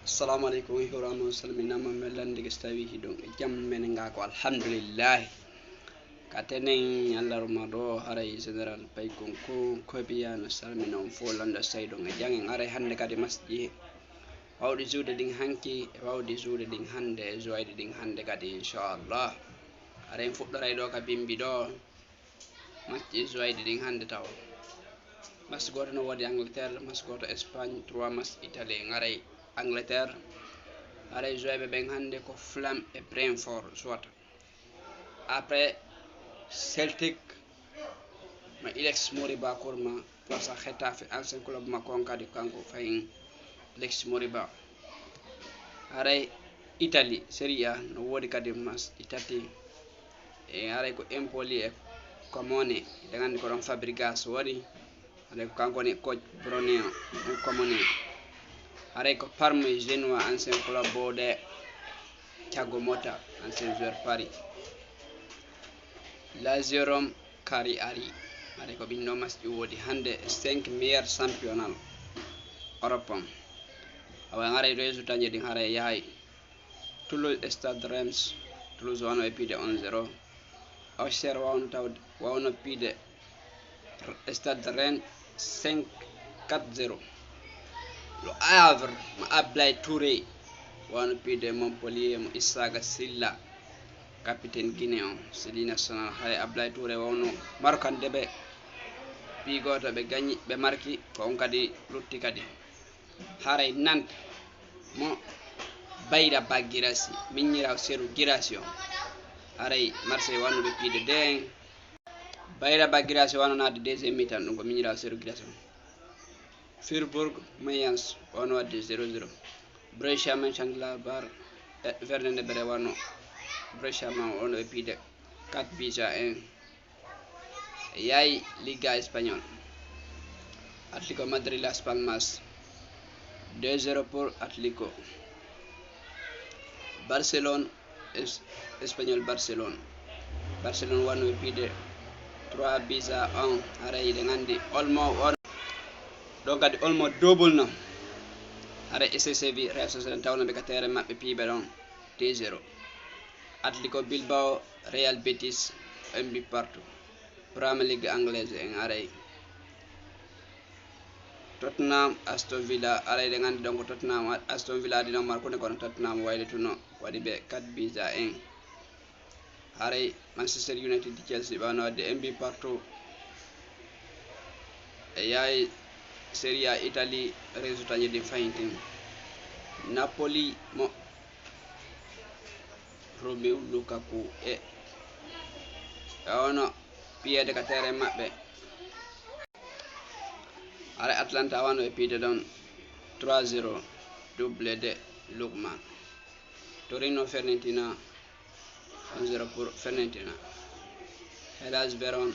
Assalamu alaikum hiramu salmina mamelan diga stawi hidong jam men nga ko alhamdulillah katenen Allah rumado haray general pay ko biya no salmina on fo landa saydong jangen aray hande kadi masji wawdi juude ding hanki wawdi juude ding hande joyde ding hande kadi inshallah aray fuddoray do ka bimbi do masji joyde ding hande taw mas goto no wadi Angleterre mas goto Espagne 3 mas Italie ngaray Angleterre aray joué ben hande ko Fulham et Brentford soit après Celtic ma Alex Moriba korma place à Getafe ancien club ma konkadi kanko fayin Alex Moriba aray Italie Serie A no wodi kadi mas itati e aray ko Empoli e Cremona dangandi ko don Fabregas wadi aray ko kanko ne coach Bruneo e Cremona aray ko Parme Genoa ancien club de Thiago Motta ancien joueur Paris Lazio Rome Kari Ari aray ko bindo mas wodi hande 5 meilleur championnat Europe awa ngaray résultat ni ding haray yahay Toulouse Stade Reims Toulouse wano epide 1-0 Auxerre wano pide Stade Rennes 5-4-0 le Havre ma Ablaye Touré wano pide Montpellier mo Issaga Silla capitaine guinéen Sili national hay Ablaye Touré wano Marocan debe bi goto be gagni be marki ko on kadi lutti kadi haray Nantes mo Bayra Bagirasi minyira seru girasi haray Marseille wano be pide den Bayra Bagirasi wano na deuxième mi-temps dum ko minyira seru girasi Fribourg Mayence wano wadde 0-0 Brescia Mönchengladbach Werder Bremen wano Brescia wano e pide 4-1 yaay Liga Espagnol Atlético Madrid Las Palmas 2-0 pour Atlético Barcelone Espagnol Barcelone wano e pide 3-1 haray de ngandi Olmo wano donc kadi Olmo double no haray SCV Real Sociedad tawno be ka terrain mabbe pibe don 2-0 Atletico Bilbao Real Betis un but partout Premier League anglaise en haray Tottenham Aston Villa haray de ngandi donc Tottenham Aston Villa dina mar ko ne kon Tottenham wayde tuno wadi be 4-1 haray Manchester United Chelsea bano de un but partout yaay Serie A Italie résultat ni di fainting Napoli mo Romelu Lukaku e ono piede ka terrain mabbe ara Atlanta wano e piede don 3-0 double de Lukman Torino Fiorentina 1-0 pour Fiorentina Hellas Verona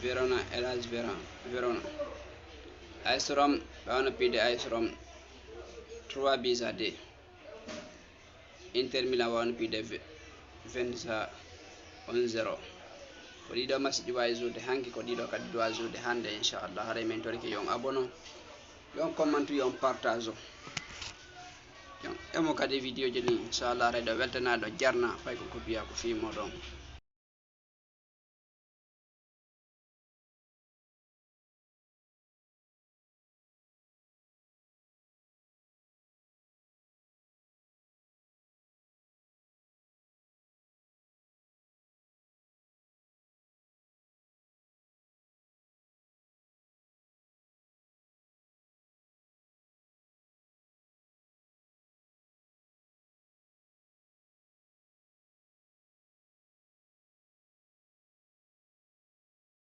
Verona Hellas Verona AS Rome wano pide AS Rome 3-2 Inter Milan wano pide Venezia 1-0 ko dido masji wayzude hanki ko dido kadi do azude hande inshallah haray men torike yon abono yon comment yon partage yon emo kadi video jeni inshallah redo weltana do jarna fay ko biya ko fi modon